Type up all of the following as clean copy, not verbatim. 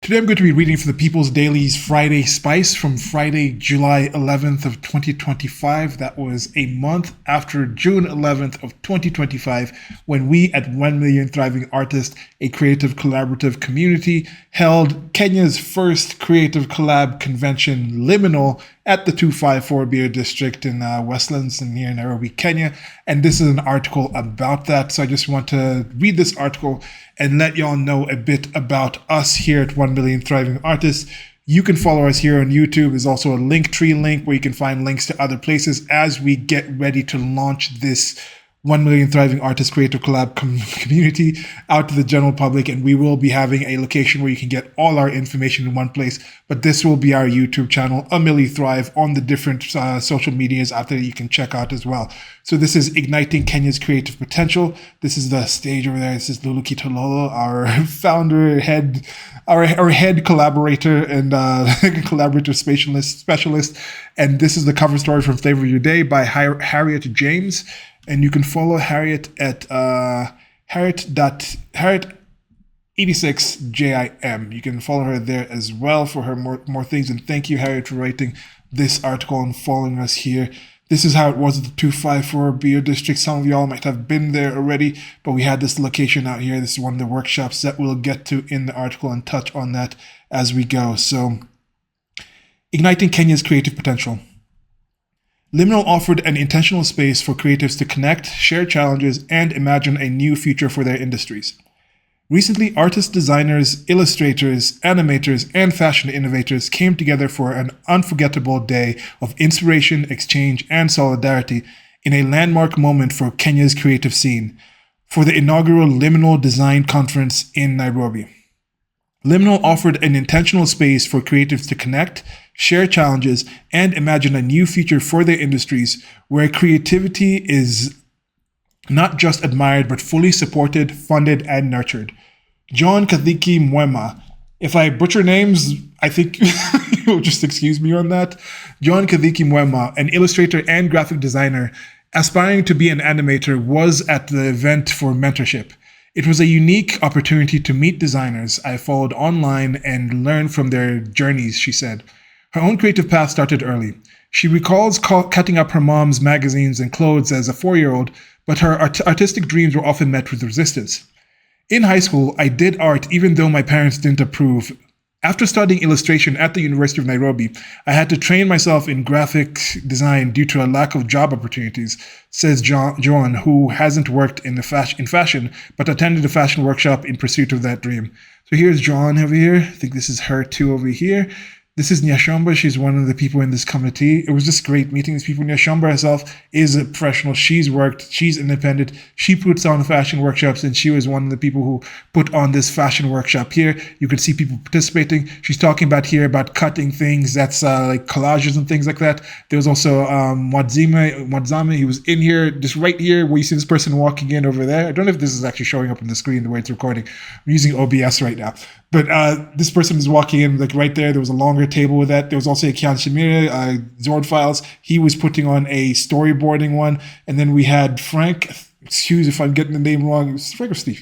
Today I'm going to be reading from the People's Daily's Friday Spice from Friday, July 11th of 2025. That was a month after June 11th of 2025 when we at 1 Million Thriving Artists, a creative collaborative community, held Kenya's first Creative Collab Convention, Liminal, at the 254 Beer District in Westlands and near Nairobi, Kenya. And this is an article about that. So I just want to read this article and let y'all know a bit about us here at 1 Million Thriving Artists. You can follow us here on YouTube. There's also a Linktree link where you can find links to other places as we get ready to launch this 1 Million Thriving Artists Creative Collab community out to the general public, and we will be having a location where you can get all our information in one place. But this will be our YouTube channel, A Milli Thrive, on the different social medias out there you can check out as well. So this is Igniting Kenya's Creative Potential. This is the stage over there. This is Lulu Kitololo, our founder, our head collaborator and collaborator specialist. And this is the cover story from Flavor of Your Day by Harriet James. And you can follow Harriet at Harriet86JIM. You can follow her there as well for her more things. And thank you, Harriet, for writing this article and following us here. This is how it was at the 254 Beer District. Some of y'all might have been there already, but we had this location out here. This is one of the workshops that we'll get to in the article and touch on that as we go. So, Igniting Kenya's Creative Potential. Liminal offered an intentional space for creatives to connect, share challenges, and imagine a new future for their industries. Recently, artists, designers, illustrators, animators, and fashion innovators came together for an unforgettable day of inspiration, exchange, and solidarity in a landmark moment for Kenya's creative scene, for the inaugural Liminal Design Conference in Nairobi. Liminal offered an intentional space for creatives to connect, share challenges, and imagine a new future for their industries where creativity is not just admired but fully supported, funded, and nurtured. John Kathiki Mwema. If I butcher names, I think you'll just excuse me on that. John Kathiki Mwema, an illustrator and graphic designer aspiring to be an animator, was at the event for mentorship. It was a unique opportunity to meet designers I followed online and learn from their journeys, she said. Her own creative path started early. She recalls cutting up her mom's magazines and clothes as a 4-year-old, but her artistic dreams were often met with resistance. In high school, I did art even though my parents didn't approve. After studying illustration at the University of Nairobi, I had to train myself in graphic design due to a lack of job opportunities, says John, who hasn't worked in fashion, but attended a fashion workshop in pursuit of that dream. So here's John over here. I think this is her too over here. This is Nyashomba. She's one of the people in this committee. It was just great meeting these people. Nyashomba herself is a professional. She's worked. She's independent. She puts on fashion workshops, and she was one of the people who put on this fashion workshop here. You can see people participating. She's talking about here about cutting things. That's like collages and things like that. There was also Mwadzame. He was in here, just right here where you see this person walking in over there. I don't know if this is actually showing up on the screen the way it's recording. I'm using OBS right now. But this person is walking in like right there. There was a longer table with that. There was also a Kian Shamira, Zord Files. He was putting on a storyboarding one. And then we had Frank, excuse if I'm getting the name wrong. It's Frank or Steve.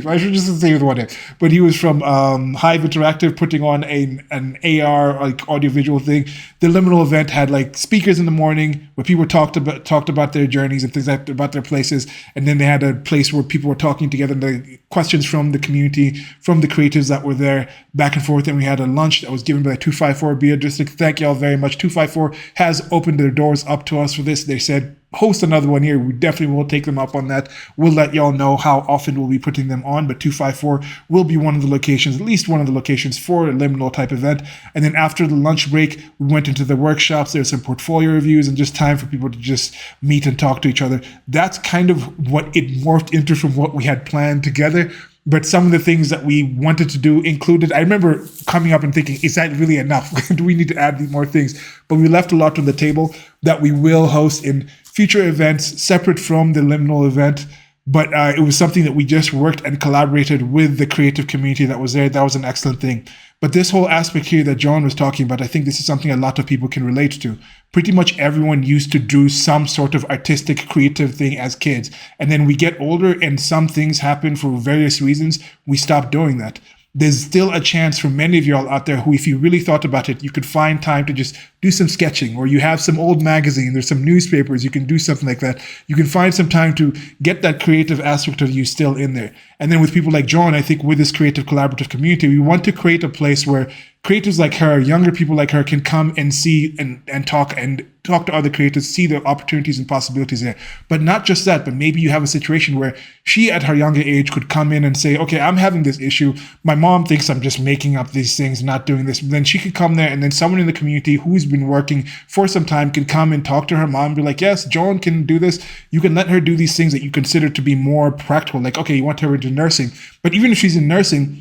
I should just say with one name. But he was from Hive Interactive putting on an AR like audiovisual thing. The Liminal event had like speakers in the morning where people talked about their journeys and things like about their places. And then they had a place where people were talking together, and the questions from the community, from the creatives that were there, back and forth. And we had a lunch that was given by the 254 Beer District. Thank y'all very much. 254 has opened their doors up to us for this. They said, host another one here. We definitely will take them up on that. We'll let y'all know how often we'll be putting them on, but 254 will be one of the locations, at least one of the locations for a Liminal type event. And then after the lunch break, we went into the workshops. There's some portfolio reviews and just time for people to just meet and talk to each other. That's kind of what it morphed into from what we had planned together. But some of the things that we wanted to do included, I remember coming up and thinking, is that really enough? Do we need to add more things? But we left a lot on the table that we will host in future events separate from the Liminal event. But it was something that we just worked and collaborated with the creative community that was there. That was an excellent thing. But this whole aspect here that John was talking about, I think this is something a lot of people can relate to. Pretty much everyone used to do some sort of artistic, creative thing as kids. And then we get older and some things happen for various reasons. We stop doing that. there's still a chance for many of y'all out there who, if you really thought about it, you could find time to just do some sketching, or you have some old magazine, there's some newspapers, you can do something like that. You can find some time to get that creative aspect of you still in there. And then with people like John, I think with this creative collaborative community, we want to create a place where creatives like her, younger people like her, can come and see and talk to other creatives, see the opportunities and possibilities there. But not just that, but maybe you have a situation where she at her younger age could come in and say, okay, I'm having this issue. My mom thinks I'm just making up these things, not doing this. But then she could come there, and then someone in the community who's been working for some time can come and talk to her mom and be like, yes, Joan can do this. You can let her do these things that you consider to be more practical. Like, okay, you want her into nursing. But even if she's in nursing,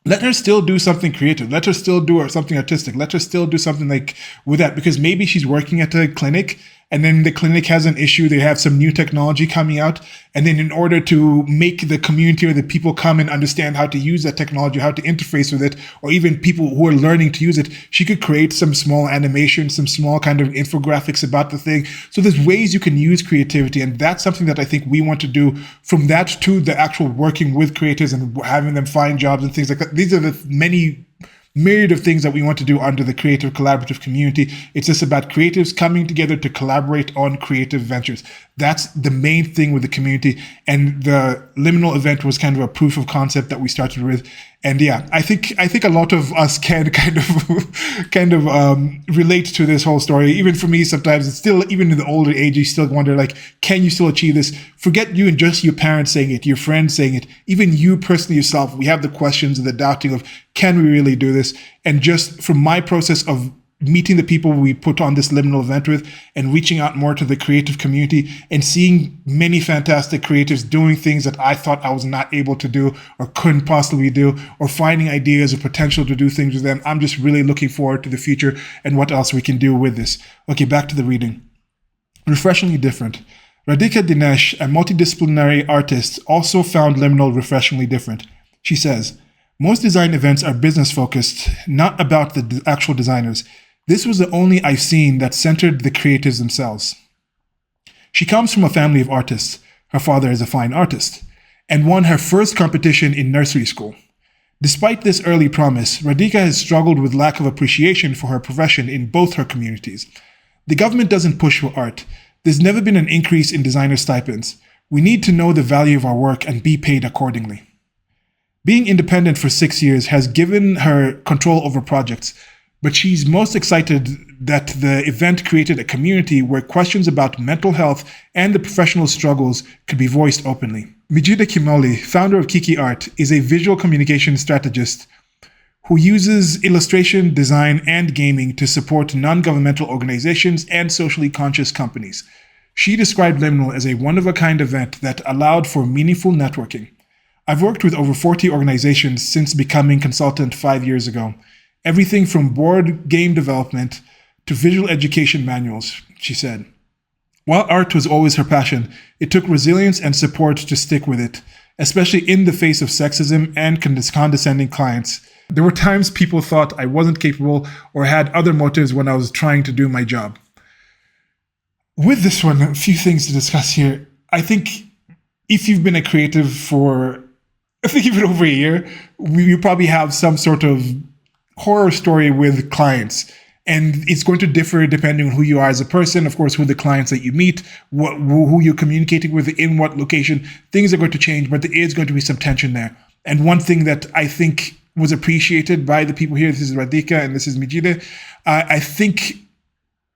let her still do something creative. Let her still do something artistic. Let her still do something like with that, because maybe she's working at a clinic, and then the clinic has an issue. They have some new technology coming out. And then in order to make the community or the people come and understand how to use that technology, how to interface with it, or even people who are learning to use it, she could create some small animation, some small kind of infographics about the thing. So there's ways you can use creativity. And that's something that I think we want to do, from that to the actual working with creators and having them find jobs and things like that. These are the many myriad of things that we want to do under the creative collaborative community. It's just about creatives coming together to collaborate on creative ventures. That's the main thing with the community. And the Liminal event was kind of a proof of concept that we started with. And yeah, I think a lot of us can kind of relate to this whole story. Even for me, sometimes it's still, even in the older age, you still wonder, like, can you still achieve this? Forget you and just your parents saying it, your friends saying it, even you personally yourself. We have the questions and the doubting of, can we really do this? And just from my process of meeting the people we put on this Liminal event with and reaching out more to the creative community and seeing many fantastic creatives doing things that I thought I was not able to do or couldn't possibly do, or finding ideas or potential to do things with them. I'm just really looking forward to the future and what else we can do with this. Okay, back to the reading. Refreshingly different. Radhika Dinesh, a multidisciplinary artist, also found Liminal refreshingly different. She says, most design events are business focused, not about the actual designers. This was the only I've seen that centered the creatives themselves. She comes from a family of artists. Her father is a fine artist, and won her first competition in nursery school. Despite this early promise, Radhika has struggled with lack of appreciation for her profession in both her communities. The government doesn't push for art. There's never been an increase in designer stipends. We need to know the value of our work and be paid accordingly. Being independent for 6 years has given her control over projects, but she's most excited that the event created a community where questions about mental health and the professional struggles could be voiced openly. Mijida Kimoli, founder of Kiki Art, is a visual communication strategist who uses illustration, design, and gaming to support non-governmental organizations and socially conscious companies. She described Liminal as a one-of-a-kind event that allowed for meaningful networking. I've worked with over 40 organizations since becoming consultant 5 years ago. Everything from board game development to visual education manuals, she said. While art was always her passion, it took resilience and support to stick with it, especially in the face of sexism and condescending clients. There were times people thought I wasn't capable or had other motives when I was trying to do my job. With this one, a few things to discuss here. I think if you've been a creative for, I think even over a year, you probably have some sort of horror story with clients. And it's going to differ depending on who you are as a person, of course, who the clients that you meet, who you're communicating with, in what location. Things are going to change, but there is going to be some tension there. And one thing that I think was appreciated by the people here, this is Radhika and this is Mijide, I think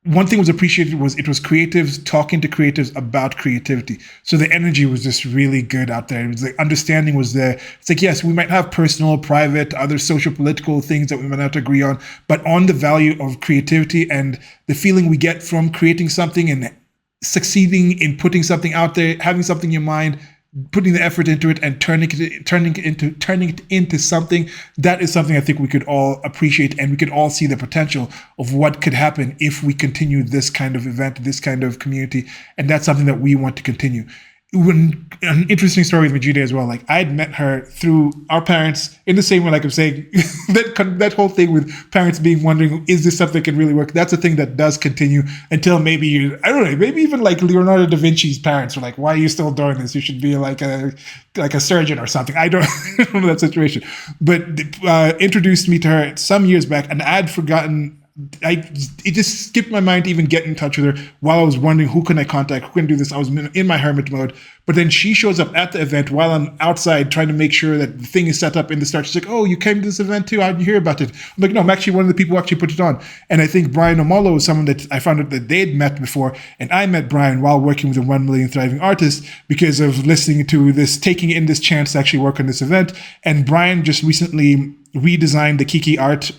one thing was appreciated was it was creatives talking to creatives about creativity. So the energy was just really good out there. It was like understanding was there. It's like, yes, we might have personal, private, other social, political things that we might not agree on, but on the value of creativity and the feeling we get from creating something and succeeding in putting something out there, having something in your mind, putting the effort into it and turning it into something, that is something I think we could all appreciate, and we could all see the potential of what could happen if we continue this kind of event, this kind of community. And that's something that we want to continue. when an interesting story with Majida as well. Like I had met her through our parents in the same way. Like I'm saying, that whole thing with parents being wondering, is this stuff that can really work? That's a thing that does continue until maybe I don't know. Maybe even like Leonardo da Vinci's parents were like, "Why are you still doing this? You should be like a surgeon or something." I don't know that situation, but introduced me to her some years back, and I'd forgotten. It just skipped my mind to even get in touch with her while I was wondering who can I contact, who can do this. I was in my hermit mode, but then she shows up at the event while I'm outside trying to make sure that the thing is set up in the start. She's like, "Oh, you came to this event too? How did you hear about it?" I'm like, "No, I'm actually one of the people who actually put it on." And I think Brian Omolo was someone that I found out that they'd met before, and I met Brian while working with the 1 Million Thriving Artists because of listening to this, taking in this chance to actually work on this event. And Brian just recently redesigned the Kiki art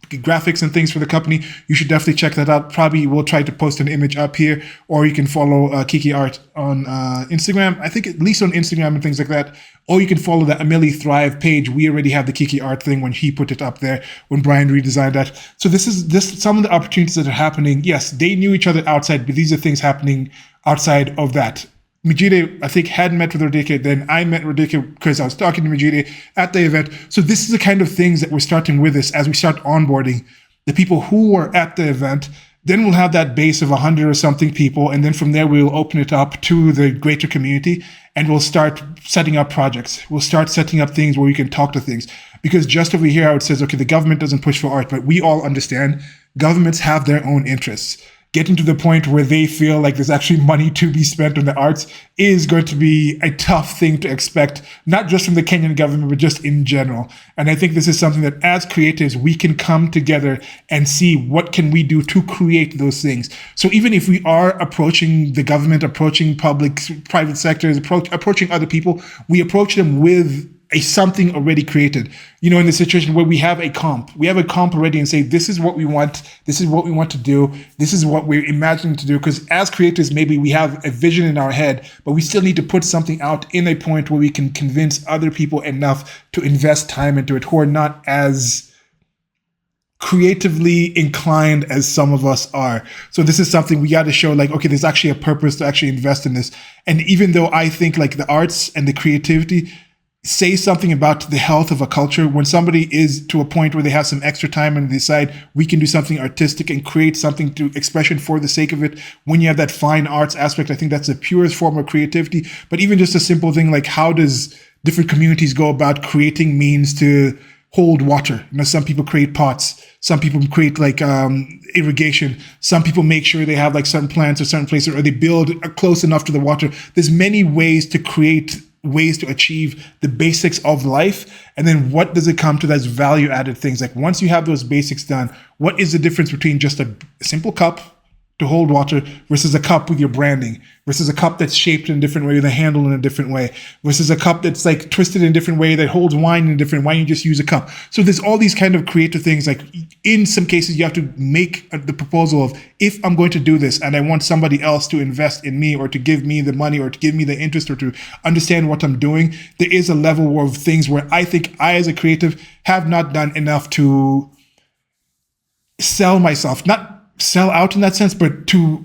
graphics and things for the company. You should definitely check that out. Probably we'll try to post an image up here, or you can follow Kiki Art on Instagram. I think at least on Instagram and things like that. Or you can follow the Amelie Thrive page. We already have the Kiki Art thing when he put it up there, when Brian redesigned that. So this is some of the opportunities that are happening. Yes, they knew each other outside, but these are things happening outside of that. Majide, I think, had met with Radhika. Then I met Radhika because I was talking to Majide at the event. So this is the kind of things that we're starting with this as we start onboarding the people who were at the event. Then we'll have that base of 100 or something people. And then from there, we'll open it up to the greater community and we'll start setting up projects. We'll start setting up things where we can talk to things. Because just over here, how it says, okay, the government doesn't push for art, but we all understand governments have their own interests. Getting to the point where they feel like there's actually money to be spent on the arts is going to be a tough thing to expect, not just from the Kenyan government, but just in general. And I think this is something that as creatives, we can come together and see what can we do to create those things. So even if we are approaching the government, approaching private sectors, approaching other people, we approach them with a something already created. You know, in the situation where we have a comp already and say, this is what we want to do, this is what we're imagining to do. Because as creators, maybe we have a vision in our head, but we still need to put something out in a point where we can convince other people enough to invest time into it who are not as creatively inclined as some of us are. So this is something we got to show, like, okay, there's actually a purpose to actually invest in this. And even though I think like the arts and the creativity say something about the health of a culture, when somebody is to a point where they have some extra time and they decide we can do something artistic and create something to expression for the sake of it, when you have that fine arts aspect, I think that's the purest form of creativity. But even just a simple thing like, how does different communities go about creating means to hold water? You know, some people create pots, some people create like irrigation, some people make sure they have like certain plants or certain places, or they build close enough to the water. There's many ways to create, ways to achieve the basics of life. And then what does it come to that's value added things? Like once you have those basics done, what is the difference between just a simple cup to hold water versus a cup with your branding, versus a cup that's shaped in a different way, with a handle in a different way, versus a cup that's like twisted in a different way that holds wine in a different way? Why don't you just use a cup? So there's all these kind of creative things. Like in some cases, you have to make the proposal of, if I'm going to do this and I want somebody else to invest in me or to give me the money or to give me the interest or to understand what I'm doing, there is a level of things where I think I as a creative have not done enough to sell myself, not sell out in that sense, but to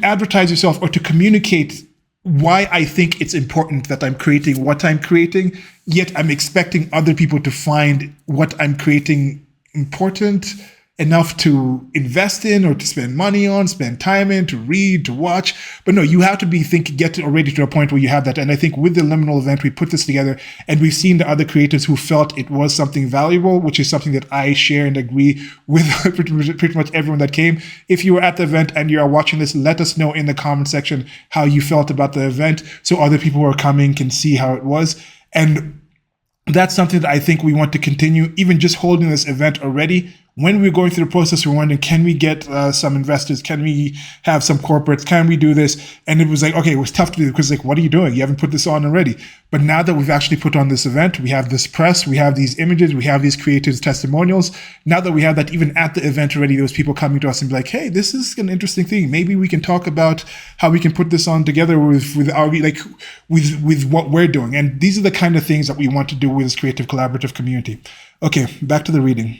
advertise yourself or to communicate why I think it's important that I'm creating what I'm creating, yet I'm expecting other people to find what I'm creating important enough to invest in or to spend money on, spend time in, to read, to watch. But no, you have to get already to a point where you have that. And I think with the Liminal event, we put this together and we've seen the other creators who felt it was something valuable, which is something that I share and agree with pretty much everyone that came. If you were at the event and you are watching this, let us know in the comment section how you felt about the event so other people who are coming can see how it was. And that's something that I think we want to continue, even just holding this event already. When we're going through the process, we're wondering, can we get some investors? Can we have some corporates? Can we do this? And it was like, okay, it was tough to do because like, what are you doing? You haven't put this on already. But now that we've actually put on this event, we have this press, we have these images, we have these creators' testimonials. Now that we have that, even at the event already, there was people coming to us and be like, hey, this is an interesting thing. Maybe we can talk about how we can put this on together with our, like, with what we're doing. And these are the kind of things that we want to do with this creative collaborative community. Okay, back to the reading.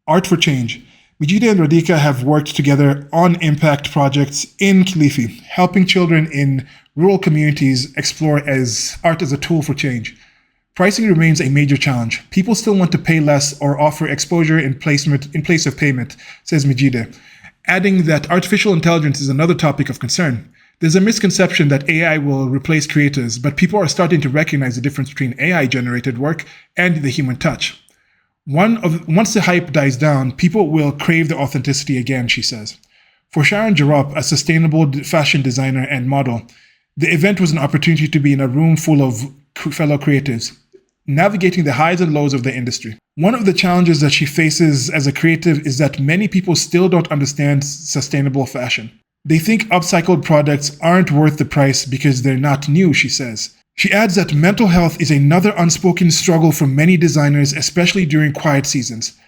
Art for change. Majida and Radhika have worked together on impact projects in Kilifi, helping children in rural communities explore art as a tool for change. Pricing remains a major challenge. People still want to pay less or offer exposure in place of payment, says Majida, adding that artificial intelligence is another topic of concern. There's a misconception that AI will replace creators, but people are starting to recognize the difference between AI-generated work and the human touch. Once the hype dies down, people will crave the authenticity again, she says. For Sharon Jarop, a sustainable fashion designer and model, the event was an opportunity to be in a room full of fellow creatives, navigating the highs and lows of the industry. One of the challenges that she faces as a creative is that many people still don't understand sustainable fashion. They think upcycled products aren't worth the price because they're not new, she says. She adds that mental health is another unspoken struggle for many designers, especially during quiet seasons.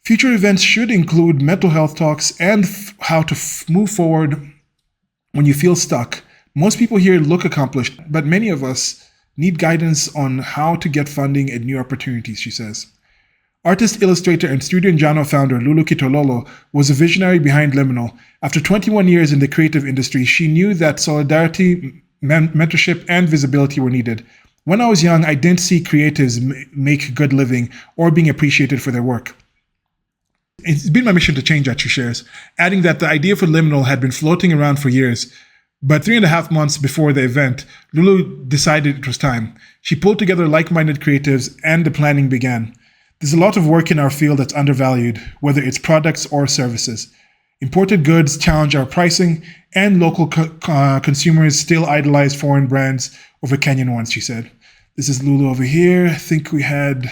Future events should include mental health talks and how to move forward when you feel stuck. Most people here look accomplished, but many of us need guidance on how to get funding and new opportunities, she says. Artist, illustrator, and Studio Njano founder Lulu Kitololo was a visionary behind Liminal. After 21 years in the creative industry, she knew that solidarity, mentorship, and visibility were needed. When I was young, I didn't see creatives make good living or being appreciated for their work. It's been my mission to change that, she shares, adding that the idea for Liminal had been floating around for years. But 3.5 months before the event, Lulu decided it was time. She pulled together like-minded creatives and the planning began. There's a lot of work in our field that's undervalued, whether it's products or services. Imported goods challenge our pricing, and local consumers still idolize foreign brands over Kenyan ones, she said. This is Lulu over here. I think we had,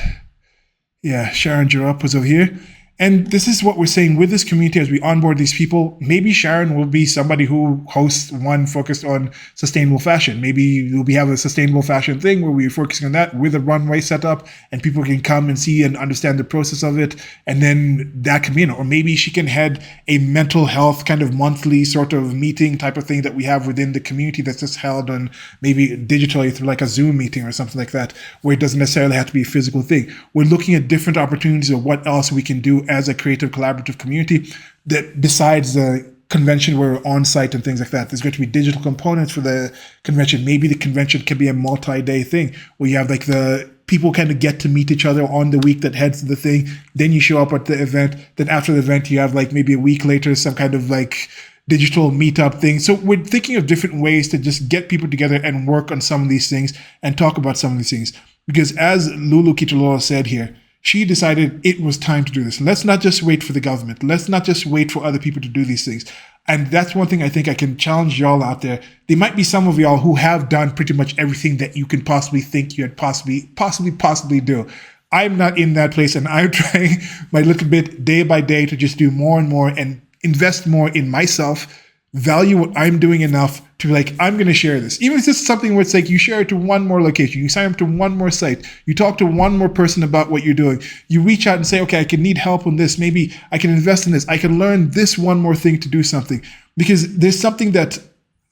Sharon Jarop was over here. And this is what we're saying with this community as we onboard these people. Maybe Sharon will be somebody who hosts one focused on sustainable fashion. Maybe we'll have a sustainable fashion thing where we're focusing on that with a runway set up and people can come and see and understand the process of it. And then that can be, or maybe she can head a mental health kind of monthly sort of meeting type of thing that we have within the community that's just held on maybe digitally through like a Zoom meeting or something like that, where it doesn't necessarily have to be a physical thing. We're looking at different opportunities of what else we can do as a creative collaborative community that besides the convention where we're on site and things like that. There's going to be digital components for the convention. Maybe the convention can be a multi-day thing where you have like the people kind of get to meet each other on the week that heads to the thing. Then you show up at the event. Then after the event, you have like maybe a week later, some kind of like digital meetup thing. So we're thinking of different ways to just get people together and work on some of these things and talk about some of these things. Because as Lulu Kitololo said here, she decided it was time to do this. Let's not just wait for the government. Let's not just wait for other people to do these things. And that's one thing I think I can challenge y'all out there. There might be some of y'all who have done pretty much everything that you can possibly think you had possibly do. I'm not in that place, and I'm trying my little bit day by day to just do more and more and invest more in myself, value what I'm doing enough to be like, I'm going to share this. Even if it's just something where it's like you share it to one more location, you sign up to one more site, you talk to one more person about what you're doing, you reach out and say, okay, I can need help on this. Maybe I can invest in this. I can learn this one more thing to do something. Because there's something that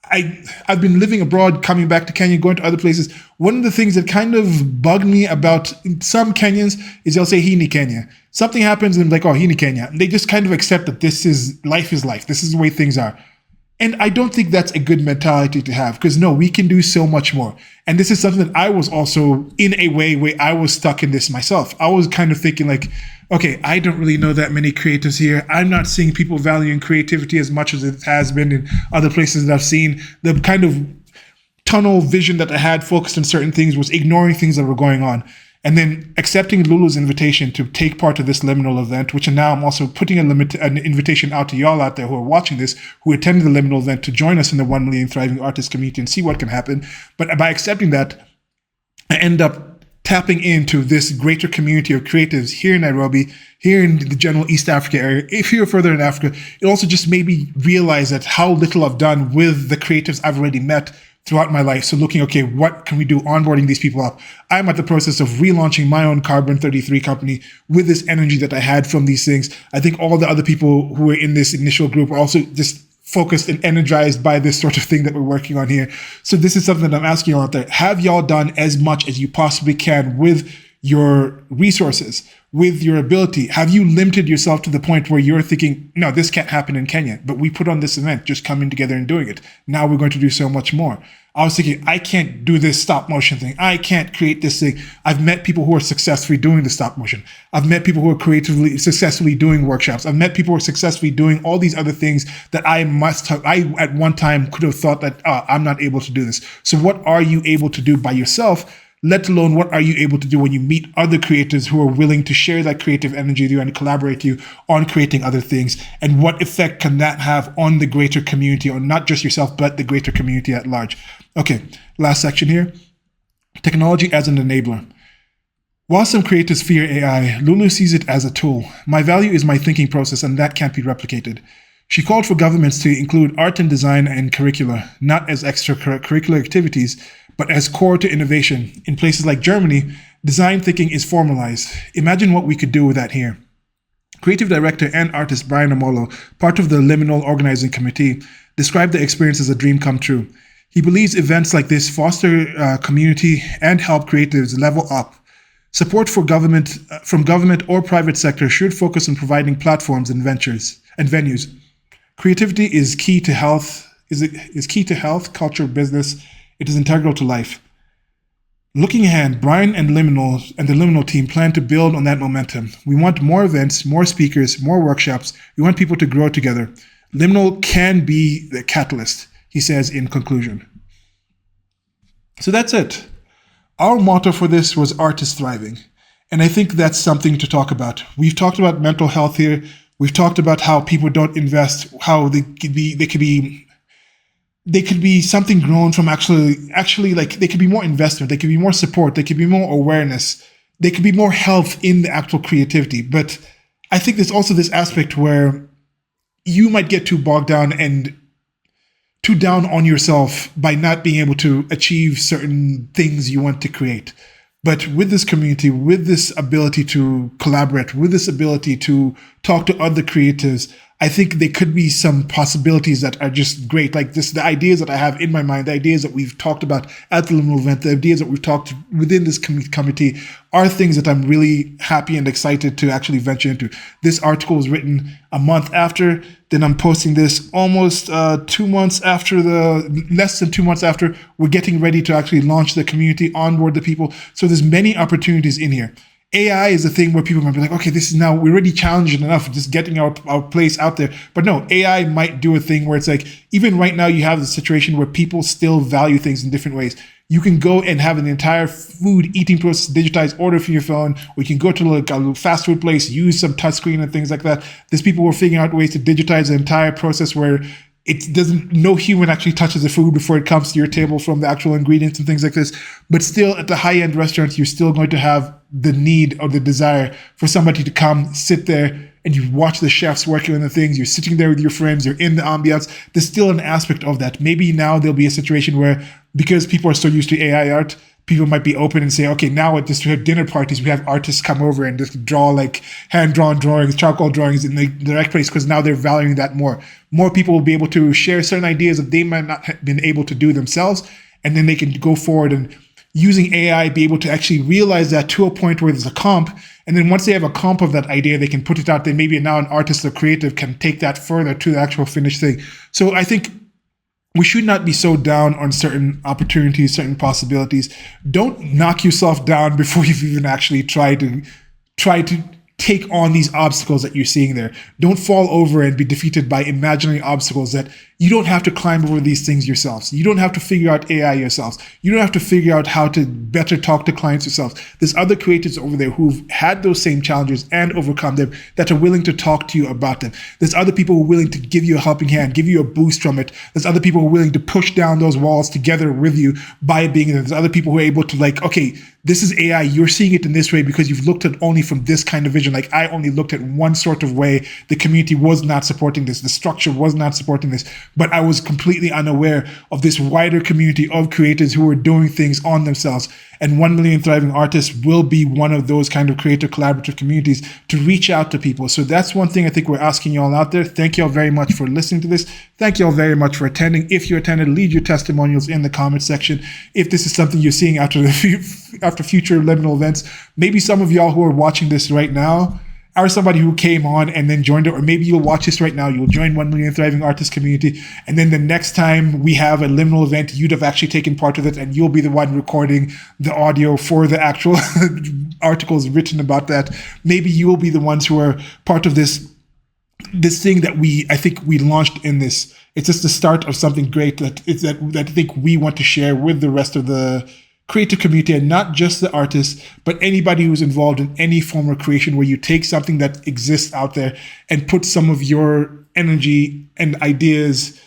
I've been living abroad, coming back to Kenya, going to other places. One of the things that kind of bugged me about some Kenyans is they'll say, Hini Kenya. Something happens and they're like, oh, Hini Kenya. And they just kind of accept that this is life. This is the way things are. And I don't think that's a good mentality to have, because no, we can do so much more. And this is something that I was also in a way where I was stuck in this myself. I was kind of thinking like, okay, I don't really know that many creatives here. I'm not seeing people valuing creativity as much as it has been in other places that I've seen. The kind of tunnel vision that I had focused on certain things was ignoring things that were going on. And then accepting Lulu's invitation to take part of this Liminal event, which now I'm also putting an invitation out to y'all out there who are watching this, who attended the Liminal event to join us in the 1 Million Thriving Artists community and see what can happen. But by accepting that, I end up tapping into this greater community of creatives here in Nairobi, here in the general East Africa area. If you're further in Africa, it also just made me realize that how little I've done with the creatives I've already met throughout my life. So looking, okay, what can we do onboarding these people up? I'm at the process of relaunching my own Carbon 33 company with this energy that I had from these things. I think all the other people who were in this initial group are also just focused and energized by this sort of thing that we're working on here. So this is something that I'm asking y'all out there. Have y'all done as much as you possibly can with your resources, with your ability? Have you limited yourself to the point where you're thinking, no, this can't happen in Kenya, but we put on this event, just coming together and doing it. Now we're going to do so much more. I was thinking, I can't do this stop motion thing. I can't create this thing. I've met people who are successfully doing the stop motion. I've met people who are successfully doing workshops. I've met people who are successfully doing all these other things that I at one time could have thought that, I'm not able to do this. So what are you able to do by yourself? Let alone what are you able to do when you meet other creators who are willing to share that creative energy with you and collaborate with you on creating other things? And what effect can that have on the greater community, or not just yourself, but the greater community at large? Okay, last section here. Technology as an enabler. While some creators fear AI, Lulu sees it as a tool. My value is my thinking process, and that can't be replicated. She called for governments to include art and design and curricula, not as extracurricular activities, but as core to innovation. In places like Germany, design thinking is formalized. Imagine what we could do with that here. Creative director and artist Brian Amolo, part of the Liminal organizing committee, described the experience as a dream come true. He believes events like this foster community and help creatives level up. Support for government or private sector should focus on providing platforms and venues. Creativity is key to health, culture, business. It is integral to life. Looking ahead, Brian and the Liminal team plan to build on that momentum. We want more events, more speakers, more workshops. We want people to grow together. Liminal can be the catalyst, he says in conclusion. So that's it. Our motto for this was Artist Thriving. And I think that's something to talk about. We've talked about mental health here. We've talked about how people don't invest, how they could be something grown from actually like they could be more investment, they could be more support, they could be more awareness, they could be more health in the actual creativity. But I think there's also this aspect where you might get too bogged down and too down on yourself by not being able to achieve certain things you want to create. But with this community, with this ability to collaborate, with this ability to talk to other creatives, I think there could be some possibilities that are just great. Like this, the ideas that I have in my mind, the ideas that we've talked about at the Liminal event, the ideas that we've talked within this committee are things that I'm really happy and excited to actually venture into. This article was written a month after, then I'm posting this almost less than 2 months after we're getting ready to actually launch the community, onboard the people. So there's many opportunities in here. AI is a thing where people might be like, okay, this is now, we're already challenging enough, just getting our place out there. But no, AI might do a thing where it's like, even right now you have the situation where people still value things in different ways. You can go and have an entire food eating process digitized, order from your phone, or you can go to like a fast food place, use some touchscreen and things like that. There's people who are figuring out ways to digitize the entire process where no human actually touches the food before it comes to your table from the actual ingredients and things like this. But still, at the high-end restaurants, you're still going to have the need or the desire for somebody to come, sit there, and you watch the chefs working on the things. You're sitting there with your friends. You're in the ambiance. There's still an aspect of that. Maybe now there'll be a situation where, because people are so used to AI art, people might be open and say, okay, now at this dinner parties, we have artists come over and just draw like hand-drawn drawings, charcoal drawings in the direct place, because now they're valuing that more. More people will be able to share certain ideas that they might not have been able to do themselves, and then they can go forward and using AI be able to actually realize that to a point where there's a comp. And then once they have a comp of that idea, they can put it out there. Maybe now an artist or creative can take that further to the actual finished thing. So I think we should not be so down on certain opportunities, certain possibilities. Don't knock yourself down before you've even actually tried to take on these obstacles that you're seeing there. Don't fall over and be defeated by imaginary obstacles that you don't have to climb over these things yourselves. You don't have to figure out AI yourselves. You don't have to figure out how to better talk to clients yourselves. There's other creatives over there who've had those same challenges and overcome them that are willing to talk to you about them. There's other people who are willing to give you a helping hand, give you a boost from it. There's other people who are willing to push down those walls together with you by being there. There's other people who are able to like, okay, this is AI. You're seeing it in this way because you've looked at only from this kind of vision. Like I only looked at one sort of way. The community was not supporting this. The structure was not supporting this. but I was completely unaware of this wider community of creators who were doing things on themselves. And 1 Million Thriving Artists will be one of those kind of creator collaborative communities to reach out to people. So that's one thing I think we're asking y'all out there. Thank y'all very much for listening to this. Thank y'all very much for attending. If you attended, leave your testimonials in the comment section. If this is something you're seeing after future Liminal events, maybe some of y'all who are watching this right now are somebody who came on and then joined it, or maybe you'll watch this right now, you'll join 1 Million Thriving Artists community, and then the next time we have a Liminal event, you'd have actually taken part of it, and you'll be the one recording the audio for the actual articles written about that. Maybe you will be the ones who are part of this thing that I think we launched in this. It's just the start of something great that I think we want to share with the rest of the creative community, and not just the artists, but anybody who's involved in any form of creation, where you take something that exists out there and put some of your energy and ideas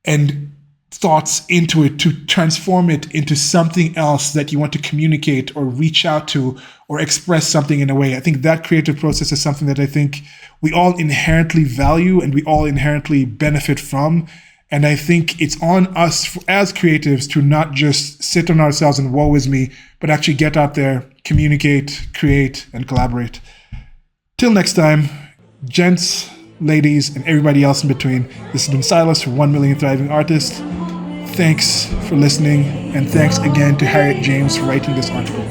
and thoughts into it to transform it into something else that you want to communicate or reach out to or express something in a way. I think that creative process is something that I think we all inherently value and we all inherently benefit from. And I think it's on us as creatives to not just sit on ourselves and woe is me, but actually get out there, communicate, create, and collaborate. Till next time, gents, ladies, and everybody else in between, this has been Silas from 1 Million Thriving Artists. Thanks for listening, and thanks again to Harriet James for writing this article.